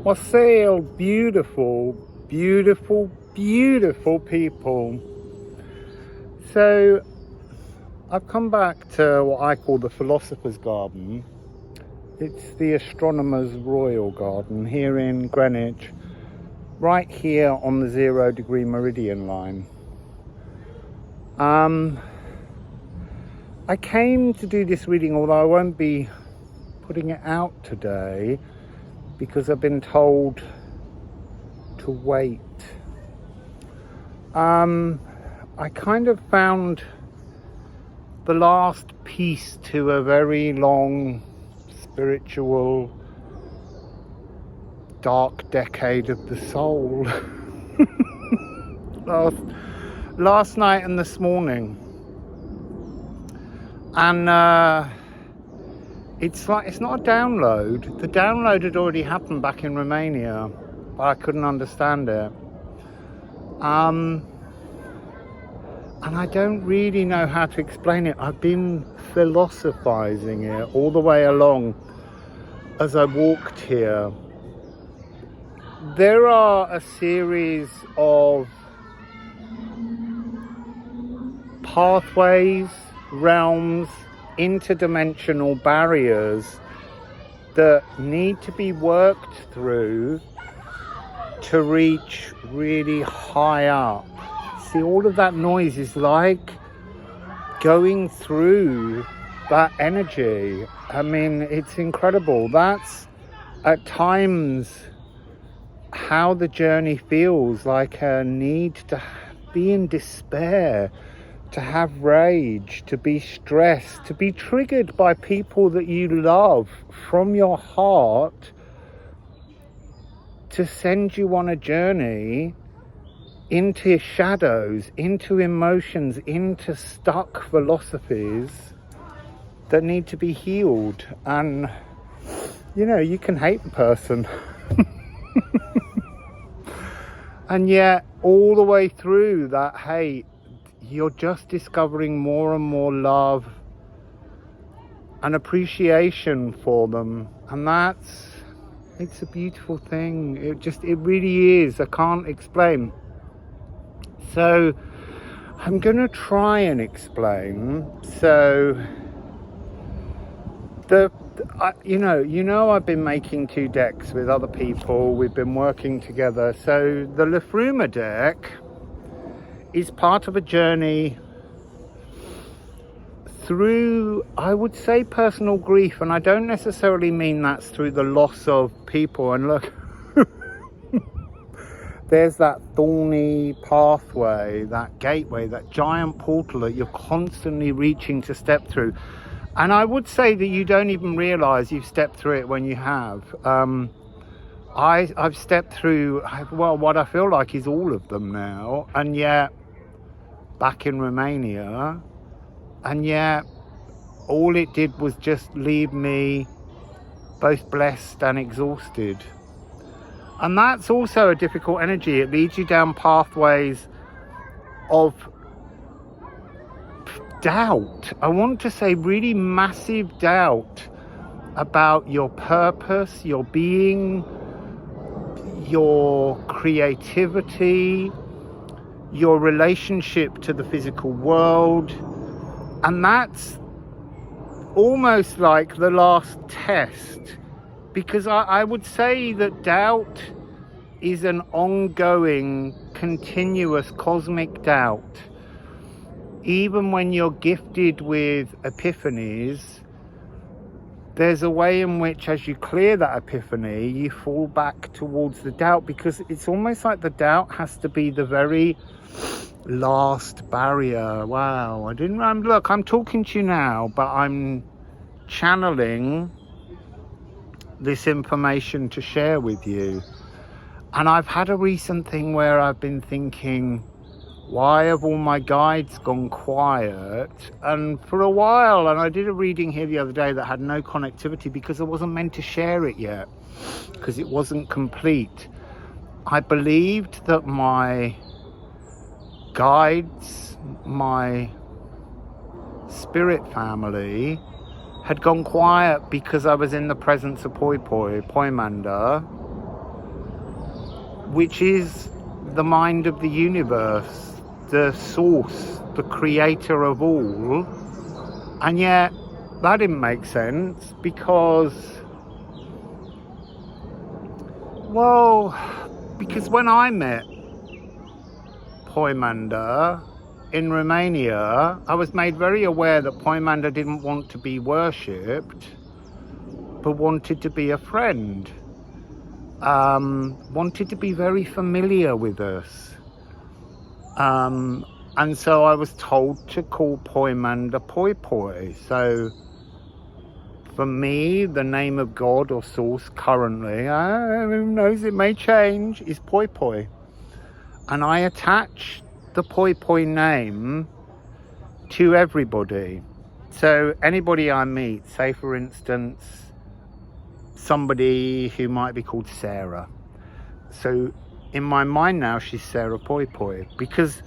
Wassail, beautiful, beautiful, beautiful people. So I've come back to what I call the philosopher's garden. It's the astronomer's royal garden here in Greenwich, right here on the 0 degree meridian line. I came to do this reading, although I won't be putting it out today because I've been told to wait. I kind of found the last piece to a very long spiritual dark decade of the soul last night and this morning, and it's not a download. The download had already happened back in Romania, but I couldn't understand it. And I don't really know how to explain it. I've been philosophizing it all the way along as I walked here. There are a series of pathways, realms, interdimensional barriers that need to be worked through to reach really high up. See, all of that noise is like going through that energy. I mean, it's incredible. That's at times how the journey feels, like a need to be in despair, to have rage, to be stressed, to be triggered by people that you love from your heart, to send you on a journey into shadows, into emotions, into stuck philosophies that need to be healed. And you know, you can hate the person and yet all the way through that hate, you're just discovering more and more love and appreciation for them. And it's a beautiful thing. It really is. I can't explain. So I'm going to try and explain. So you know I've been making 2 decks with other people. We've been working together. So the Liffruma deck is part of a journey through, I would say, personal grief. And I don't necessarily mean that's through the loss of people. And look, there's that thorny pathway, that gateway, that giant portal that you're constantly reaching to step through. And I would say that you don't even realize you've stepped through it when you have. I've stepped through, well, what I feel like is all of them now. And yet, back in Romania, and yet all it did was just leave me both blessed and exhausted. And that's also a difficult energy. It leads you down pathways of doubt. I want to say really massive doubt about your purpose, your being, your creativity, your relationship to the physical world. And that's almost like the last test, because I would say that doubt is an ongoing, continuous cosmic doubt. Even when you're gifted with epiphanies, there's a way in which, as you clear that epiphany, you fall back towards the doubt, because it's almost like the doubt has to be the very last barrier. Wow, look, I'm talking to you now, but I'm channeling this information to share with you. And I've had a recent thing where I've been thinking, why have all my guides gone quiet? And for a while, and I did a reading here the other day that had no connectivity because I wasn't meant to share it yet, because it wasn't complete. I believed that my guides, my spirit family, had gone quiet because I was in the presence of Poi-Poi, Poimanda, which is the mind of the universe, the source, the creator of all. And yet that didn't make sense because, well, because when I met Poimanda in Romania, I was made very aware that Poimanda didn't want to be worshipped, but wanted to be a friend, wanted to be very familiar with us. And so I was told to call Poimanda Poi-Poi. So for me, the name of God or source currently, who knows, it may change, is Poi-Poi. And I attach the Poi-Poi name to everybody. So anybody I meet, say for instance, somebody who might be called Sarah. So in my mind now, she's Sarah Poi-Poi, because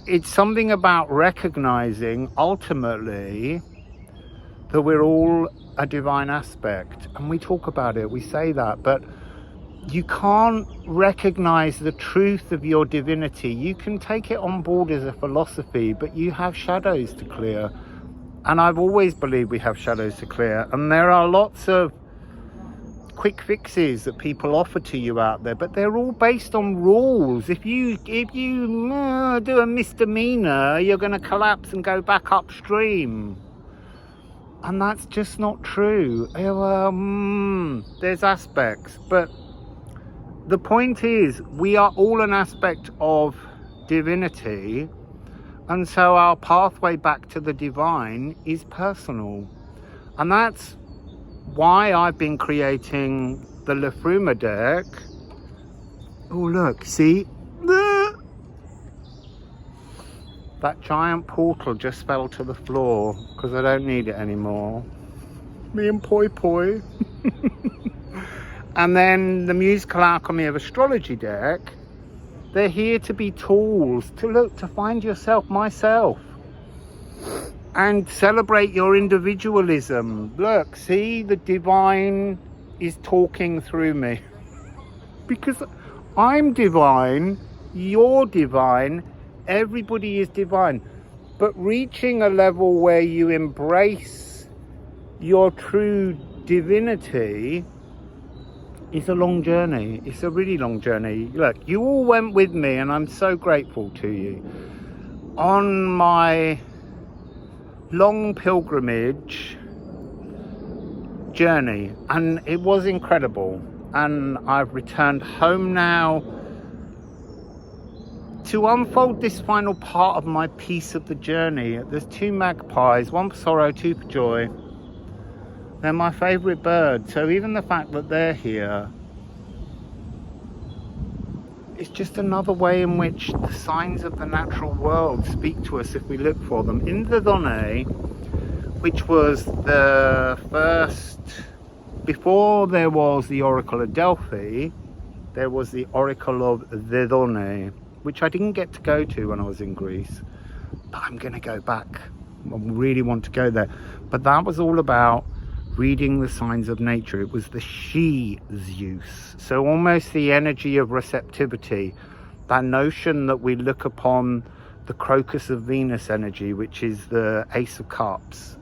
it's something about recognizing ultimately that we're all a divine aspect. And we talk about it, we say that, but you can't recognize the truth of your divinity. You can take it on board as a philosophy, but you have shadows to clear. And I've always believed we have shadows to clear. And there are lots of quick fixes that people offer to you out there, but they're all based on rules. If you do a misdemeanor, you're going to collapse and go back upstream, and that's just not true. There's aspects, but the point is we are all an aspect of divinity, and so our pathway back to the divine is personal. And that's why I've been creating the Liffruma deck. Oh look, see? That giant portal just fell to the floor because I don't need it anymore. Me and Poi-Poi. And then the Musical Alchemy of Astrology deck. They're here to be tools, to find yourself, myself. And celebrate your individualism. Look, see, the divine is talking through me. Because I'm divine, you're divine, everybody is divine. But reaching a level where you embrace your true divinity is a long journey. It's a really long journey. Look, you all went with me, and I'm so grateful to you. On my long pilgrimage journey, and it was incredible, and I've returned home now to unfold this final part of my piece of the journey. There's two magpies, one for sorrow, two for joy. They're my favourite bird, so even the fact that they're here, it's just another way in which the signs of the natural world speak to us if we look for them. In the Done, which was the first, before there was the Oracle of Delphi, there was the Oracle of the Done, which I didn't get to go to when I was in Greece, but I'm going to go back. I really want to go there. But that was all about reading the signs of nature. It was the she's use. So almost the energy of receptivity, that notion that we look upon the crocus of Venus energy, which is the Ace of Cups.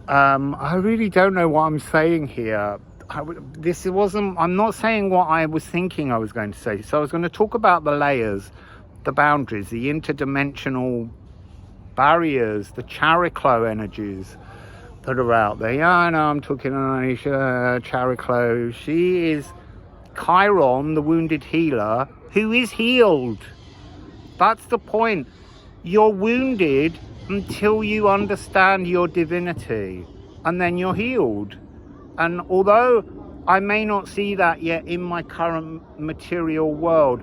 I really don't know what I'm saying here. I'm not saying what I was thinking I was going to say. So I was going to talk about the layers, the boundaries, the interdimensional barriers, the Chariklo energies that are out there. Yeah, I know I'm talking on Aisha Chariklo. She is Chiron, the wounded healer, who is healed. That's the point. You're wounded until you understand your divinity, and then you're healed. And although I may not see that yet in my current material world,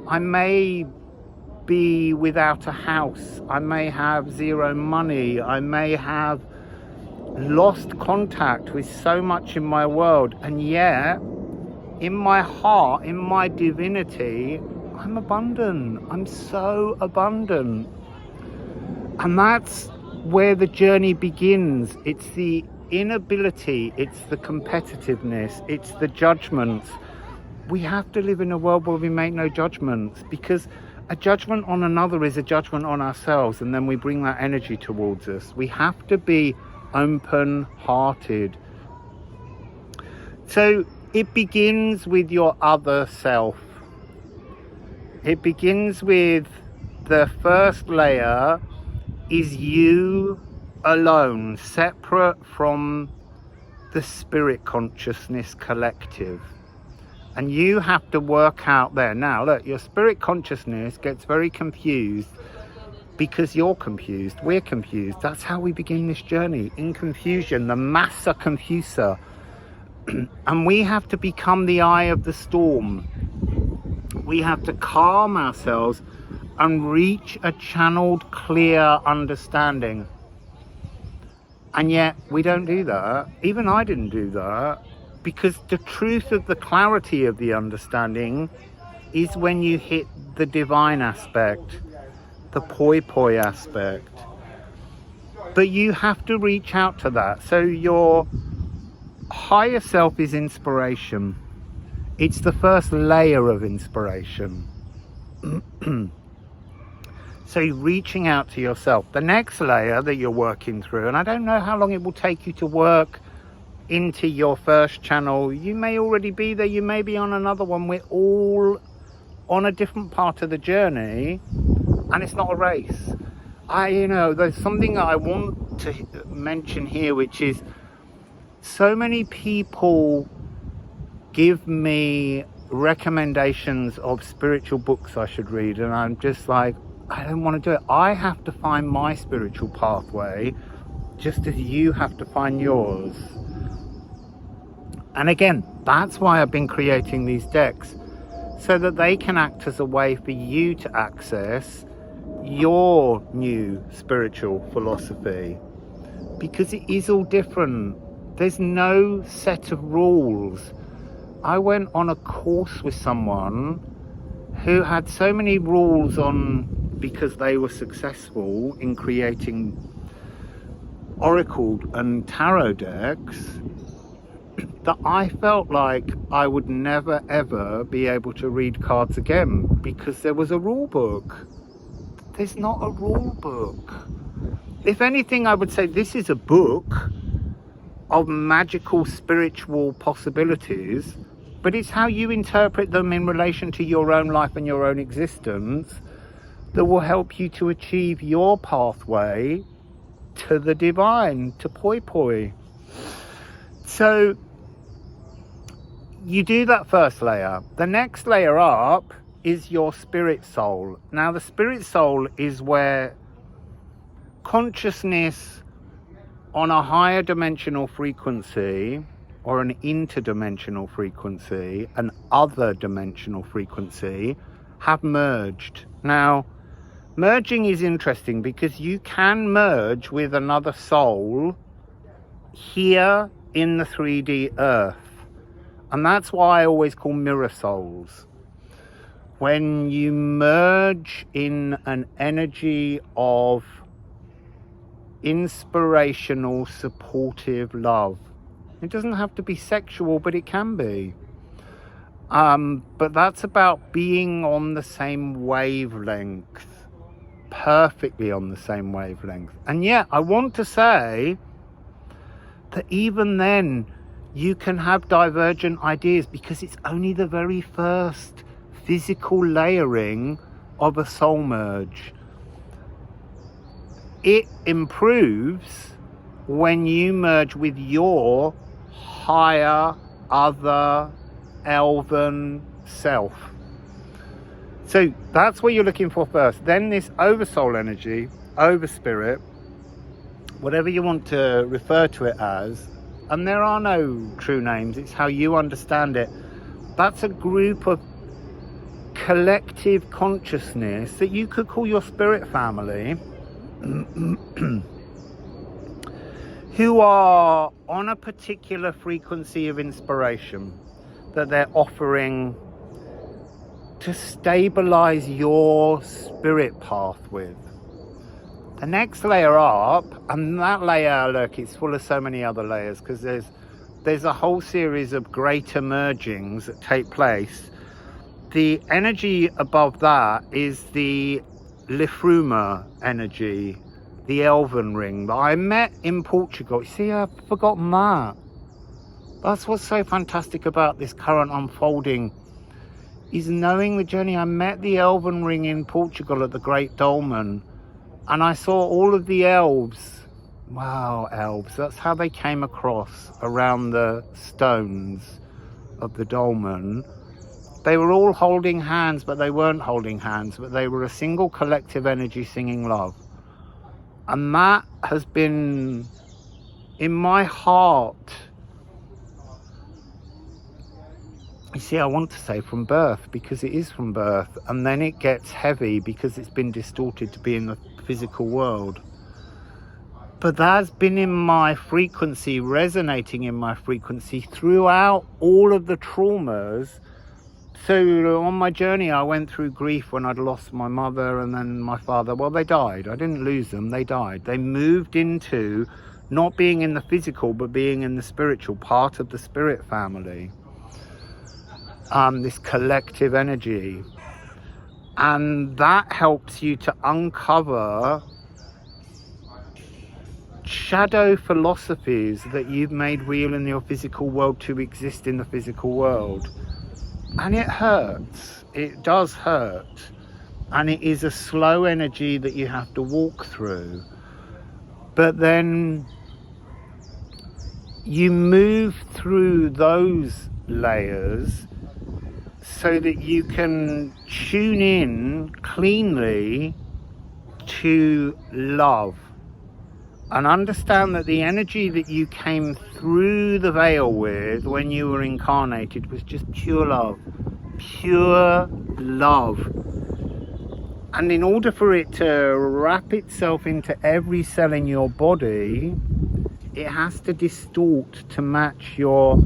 I may be without a house, I may have zero money, I may have lost contact with so much in my world, and yet in my heart, in my divinity, I'm abundant. I'm so abundant. And that's where the journey begins. It's the inability, it's the competitiveness, it's the judgments, we have to live in a world where we make no judgments, because a judgment on another is a judgment on ourselves, and then we bring that energy towards us. We have to be open-hearted. So it begins with your other self. It begins with the first layer is you alone, separate from the spirit consciousness collective. And you have to work out there. Now, look, your spirit consciousness gets very confused because you're confused. We're confused. That's how we begin this journey, in confusion, the massa confusa. And we have to become the eye of the storm. We have to calm ourselves and reach a channeled, clear understanding. And yet we don't do that. Even I didn't do that. Because the truth of the clarity of the understanding is when you hit the divine aspect, the Poi-Poi aspect. But you have to reach out to that. So your higher self is inspiration. It's the first layer of inspiration. So you're reaching out to yourself. The next layer that you're working through, and I don't know how long it will take you to work into your first channel. You may already be there, you may be on another one. We're all on a different part of the journey, and it's not a race. There's something that I want to mention here, which is so many people give me recommendations of spiritual books I should read, and I'm just like, I don't want to do it. I have to find my spiritual pathway, just as you have to find yours. And again, that's why I've been creating these decks, so that they can act as a way for you to access your new spiritual philosophy. Because it is all different. There's no set of rules. I went on a course with someone who had so many rules on, because they were successful in creating oracle and tarot decks, that I felt like I would never ever be able to read cards again, because there was a rule book. There's not a rule book. If anything, I would say this is a book of magical spiritual possibilities, but it's how you interpret them in relation to your own life and your own existence that will help you to achieve your pathway to the divine, to Poi-Poi. So you do that first layer. The next layer up is your spirit soul. Now, the spirit soul is where consciousness on a higher dimensional frequency, or an interdimensional frequency, an other dimensional frequency, have merged. Now, merging is interesting because you can merge with another soul here in the 3D earth. And that's why I always call mirror souls. When you merge in an energy of inspirational, supportive love. It doesn't have to be sexual, but it can be. But that's about being on the same wavelength, perfectly on the same wavelength. And yet, I want to say that even then, you can have divergent ideas, because it's only the very first physical layering of a soul merge. It improves when you merge with your higher, other, elven self. So that's what you're looking for first. Then this oversoul energy, overspirit, whatever you want to refer to it as, and there are no true names, it's how you understand it. That's a group of collective consciousness that you could call your spirit family, who are on a particular frequency of inspiration that they're offering to stabilize your spirit path with. The next layer up, and that layer, look, it's full of so many other layers, because there's there's a whole series of greater mergings that take place. The energy above that is the Liffruma energy, the elven ring that I met in Portugal. See, I've forgotten that. That's what's so fantastic about this current unfolding, is knowing the journey. I met the elven ring in Portugal at the Great Dolmen, and I saw all of the elves. Wow, elves, that's how they came across around the stones of the dolmen. They were all holding hands, but they weren't holding hands, but they were a single collective energy singing love. And that has been in my heart. You see, I want to say from birth, because it is from birth, and then it gets heavy because it's been distorted to be in the physical world. But that's been in my frequency, resonating in my frequency throughout all of the traumas. So on my journey, I went through grief when I'd lost my mother and then my father. Well, they died. I didn't lose them. They died. They moved into not being in the physical, but being in the spiritual, part of the spirit family. This collective energy. And that helps you to uncover shadow philosophies that you've made real in your physical world to exist in the physical world. And it hurts. It does hurt. And it is a slow energy that you have to walk through. But then you move through those layers so that you can tune in cleanly to love. And understand that the energy that you came through the veil with when you were incarnated was just pure love. Pure love. And in order for it to wrap itself into every cell in your body, it has to distort to match your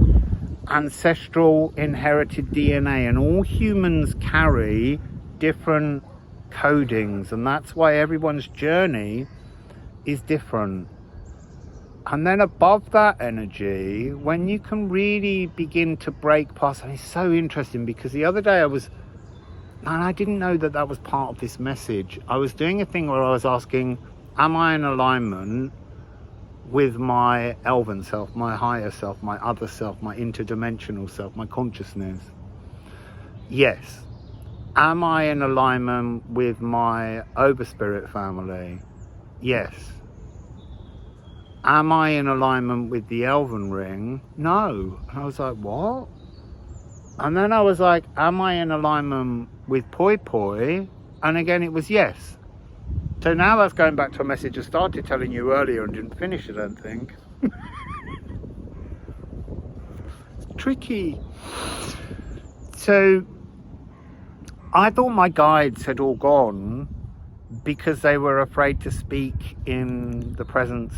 ancestral inherited DNA. And all humans carry different codings. And that's why everyone's journey is different. And then above that energy, when you can really begin to break past, and it's so interesting because the other day I didn't know that that was part of this message. I was doing a thing where I was asking, am I in alignment with my elven self, my higher self, my other self, my interdimensional self, my consciousness? Yes. Am I in alignment with my overspirit family? Yes. Am I in alignment with the elven ring? No. And I was like, what? And then I was like, am I in alignment with Poi-Poi? And again, it was yes. So now that's going back to a message I started telling you earlier and didn't finish, I don't think. It's tricky. So I thought my guides had all gone because they were afraid to speak in the presence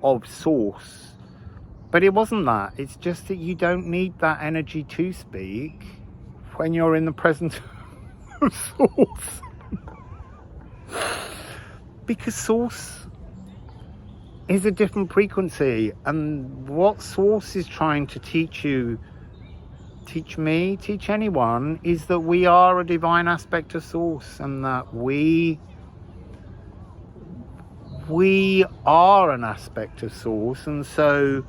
of source. But it wasn't that. It's just that you don't need that energy to speak when you're in the presence of source. Because source is a different frequency, and what source is trying to teach you, teach me, teach anyone, is that we are a divine aspect of source, and that we are an aspect of source. And so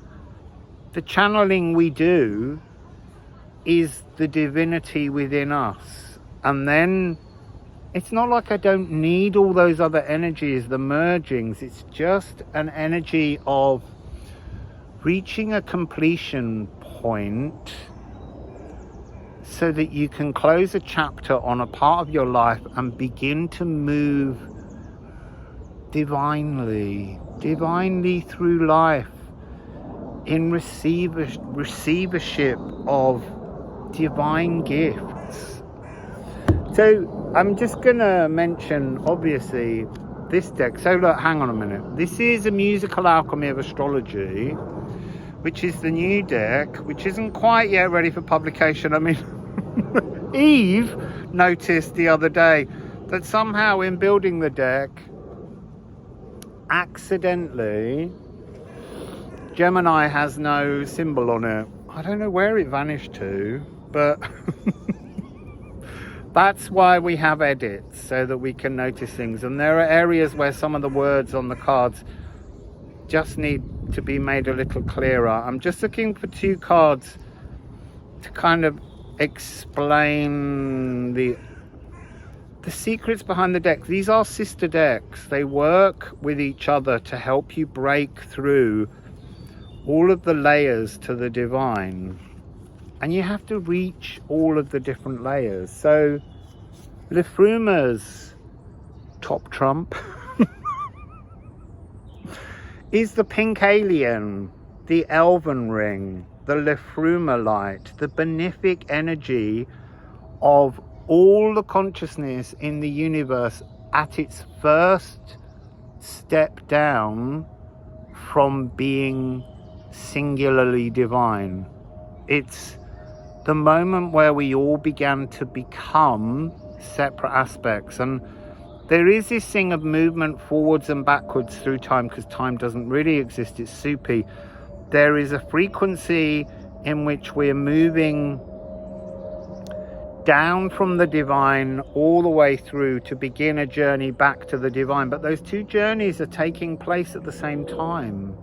the channeling we do is the divinity within us. And then it's not like I don't need all those other energies, the mergings. It's just an energy of reaching a completion point so that you can close a chapter on a part of your life and begin to move divinely through life in receivership of divine gifts. So I'm just gonna mention, obviously, this deck. So look, hang on a minute. This is a musical alchemy of astrology, which is the new deck, which isn't quite yet ready for publication. I mean, Eve noticed the other day that somehow in building the deck, accidentally Gemini has no symbol on it. I don't know where it vanished to, but that's why we have edits, so that we can notice things. And there are areas where some of the words on the cards just need to be made a little clearer. I'm just looking for 2 cards to kind of explain the secrets behind the deck. These are sister decks. They work with each other to help you break through all of the layers to the divine. And you have to reach all of the different layers. So Liffruma's top trump is the pink alien, the elven ring, the Liffruma light, the benefic energy of all the consciousness in the universe at its first step down from being singularly divine. It's the moment where we all began to become separate aspects. And there is this thing of movement forwards and backwards through time, because time doesn't really exist, it's soupy. There is a frequency in which we're moving down from the divine all the way through to begin a journey back to the divine. But those 2 journeys are taking place at the same time.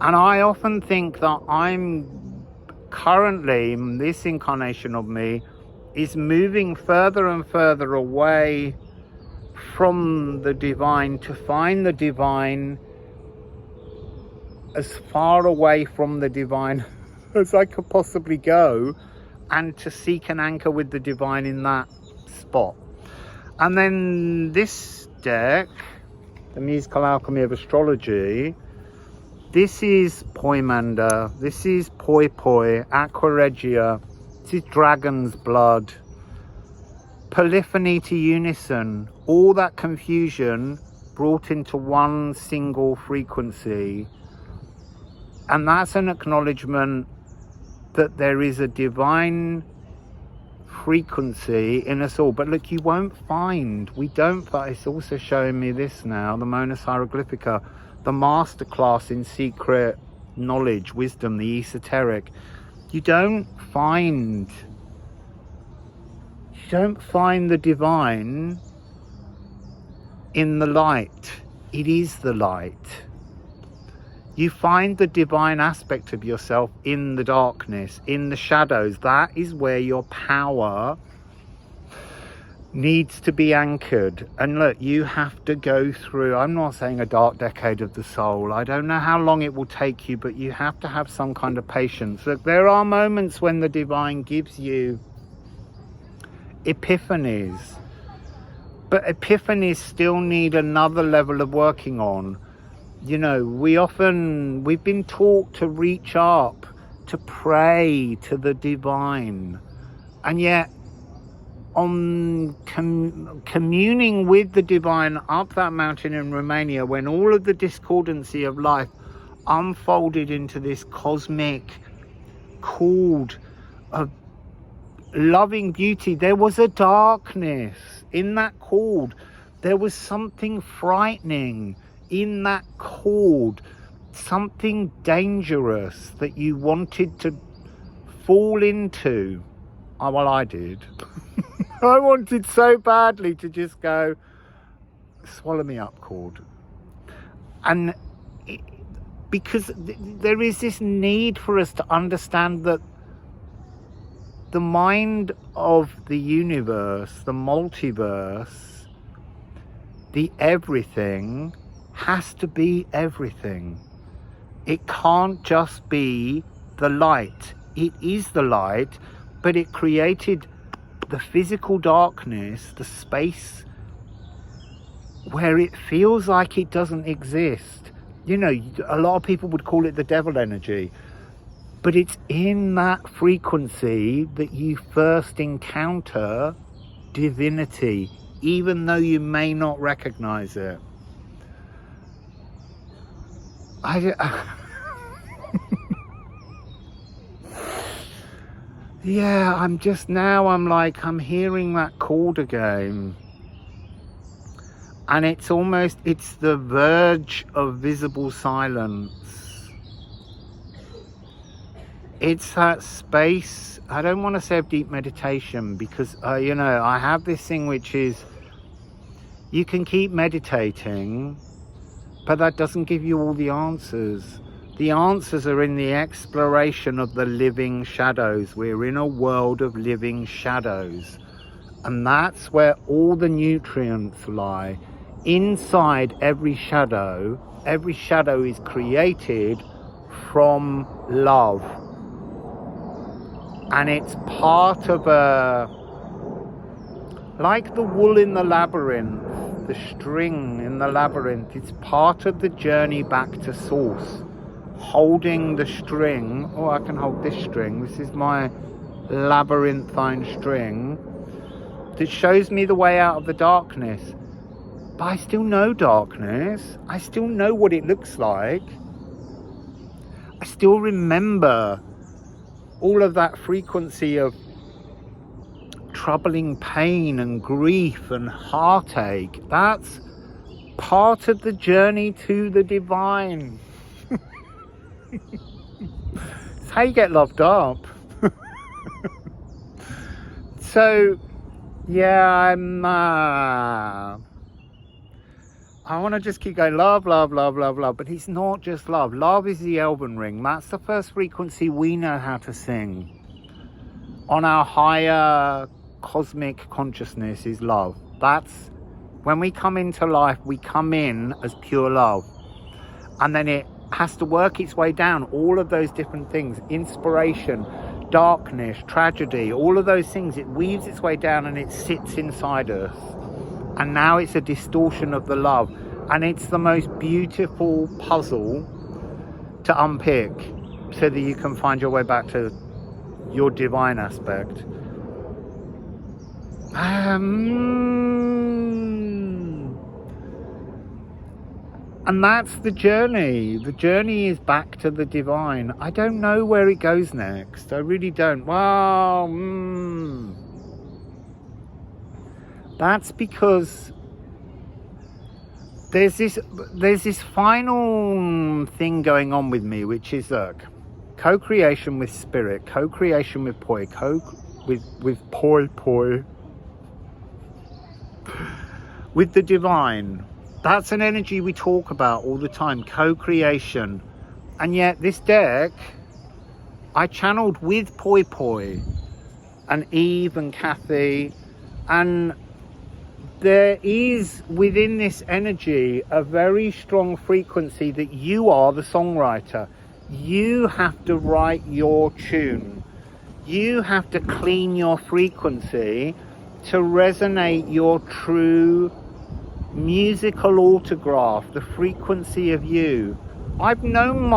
And I often think that I'm currently, this incarnation of me is moving further and further away from the divine to find the divine as far away from the divine as I could possibly go, and to seek an anchor with the divine in that spot. And then this deck, the Musical Alchemy of Astrology, this is Poimanda, this is Poi-Poi, Aqua Regia, this is Dragon's Blood, Polyphony to Unison, all that confusion brought into one single frequency. And that's an acknowledgement that there is a divine frequency in us all. But look, we don't find, it's also showing me this now, the Mona Hieroglyphica, the masterclass in secret knowledge, wisdom, the esoteric. You don't find the divine in the light. It is the light. You find the divine aspect of yourself in the darkness, in the shadows. That is where your power needs to be anchored. And look, you have to go through, I'm not saying a dark decade of the soul. I don't know how long it will take you, but you have to have some kind of patience. Look, there are moments when the divine gives you epiphanies, but epiphanies still need another level of working on. You know, we've been taught to reach up, to pray to the divine, and yet on communing with the divine up that mountain in Romania, when all of the discordancy of life unfolded into this cosmic chord of loving beauty, there was a darkness in that chord. There was something frightening in that chord, something dangerous that you wanted to fall into. Oh, well, I did. I wanted so badly to just go, swallow me up, chord. And because there is this need for us to understand that the mind of the universe, the multiverse, the everything, has to be everything. It can't just be the light. It is the light, but it created the physical darkness, the space where it feels like it doesn't exist. You know, a lot of people would call it the devil energy, but it's in that frequency that you first encounter divinity, even though you may not recognize it. Yeah, I'm hearing that chord again. And it's the verge of visible silence. It's that space, I don't want to say of deep meditation, because, you know, I have this thing which is, you can keep meditating, but that doesn't give you all the answers. The answers are in the exploration of the living shadows. We're in a world of living shadows. And that's where all the nutrients lie. Inside every shadow is created from love. And it's part of like the wool in the labyrinth, the string in the labyrinth, it's part of the journey back to source. Holding the string, oh, I can hold this string, this is my labyrinthine string, that shows me the way out of the darkness. But I still know darkness, I still know what it looks like. I still remember all of that frequency of troubling pain and grief and heartache. That's part of the journey to the divine. It's how you get loved up. So, yeah, I want to just keep going, love, love, love, love, love. But it's not just love. Love is the Elven ring. That's the first frequency we know how to sing. On our higher cosmic consciousness is love. That's when we come into life, we come in as pure love. And then it has to work its way down. All of those different things, inspiration, darkness, tragedy, all of those things, it weaves its way down and it sits inside us. And now it's a distortion of the love. And it's the most beautiful puzzle to unpick so that you can find your way back to your divine aspect. And that's the journey. The journey is back to the divine. I don't know where it goes next. I really don't. Well, that's because there's this final thing going on with me, which is co-creation with spirit, co-creation with with Poi-Poi, with the divine. That's an energy we talk about all the time, co-creation. And yet this deck, I channeled with Poi-Poi and Eve and Kathy, and there is within this energy a very strong frequency that you are the songwriter. You have to write your tune. You have to clean your frequency to resonate your true musical autograph, the frequency of you. I've known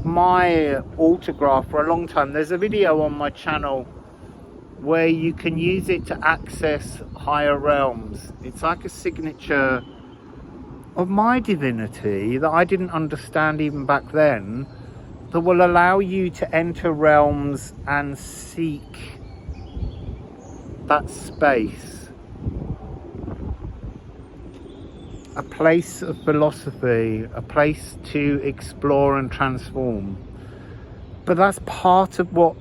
my autograph for a long time. There's a video on my channel where you can use it to access higher realms. It's like a signature of my divinity that I didn't understand even back then, that will allow you to enter realms and seek that space. A place of philosophy, a place to explore and transform. But that's part of what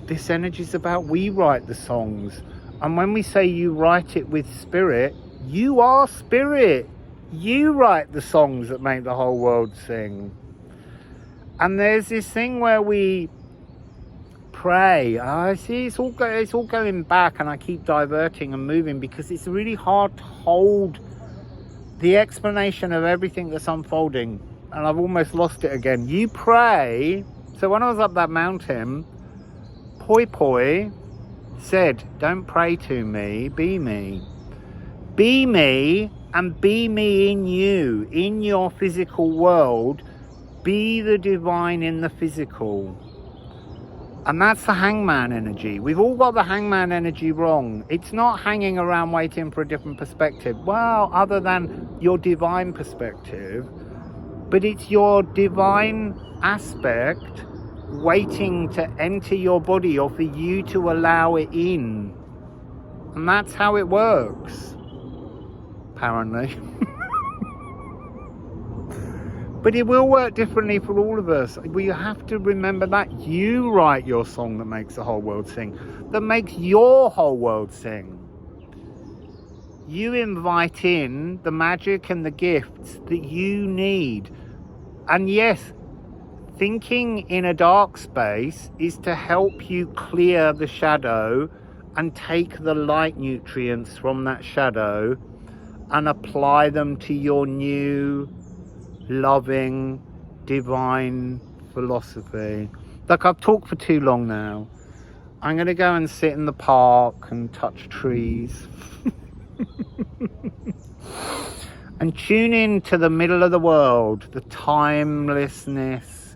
this energy is about. We write the songs, and when we say you write it with spirit, you are spirit. You write the songs that make the whole world sing. And there's this thing where we pray. I see it's all going back, and I keep diverting and moving because it's really hard to hold the explanation of everything that's unfolding, and I've almost lost it again. You pray. So when I was up that mountain, Poi-Poi said, don't pray to me, be me. Be me, and be me in you, in your physical world. Be the divine in the physical. And that's the hangman energy. We've all got the hangman energy wrong. It's not hanging around waiting for a different perspective. Well, other than your divine perspective, but it's your divine aspect waiting to enter your body, or for you to allow it in. And that's how it works. apparently. But it will work differently for all of us. We have to remember that you write your song that makes the whole world sing, that makes your whole world sing. You invite in the magic and the gifts that you need. And yes, thinking in a dark space is to help you clear the shadow and take the light nutrients from that shadow and apply them to your new, loving, divine philosophy. Look, I've talked for too long now. I'm going to go and sit in the park and touch trees. And tune in to the middle of the world, the timelessness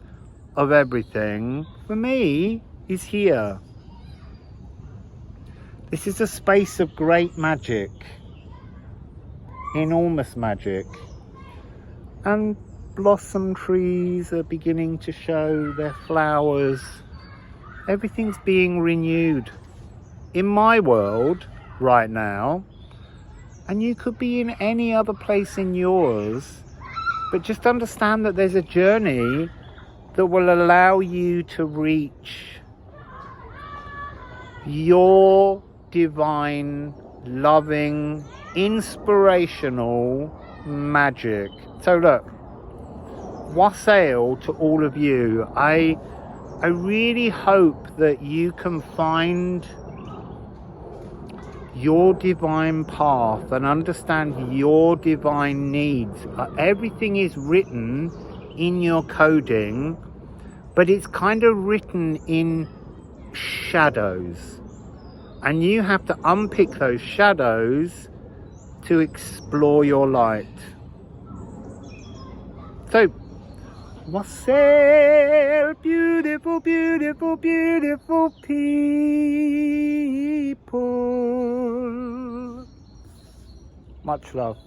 of everything, for me, is here. This is a space of great magic, enormous magic. And blossom trees are beginning to show their flowers. Everything's being renewed in my world right now. And you could be in any other place in yours, but just understand that there's a journey that will allow you to reach your divine, loving, inspirational magic. So look, wassail to all of you. I really hope that you can find your divine path and understand your divine needs. Everything is written in your coding, but it's kind of written in shadows, and you have to unpick those shadows to explore your light. So wassail, beautiful, beautiful, beautiful people. Much love.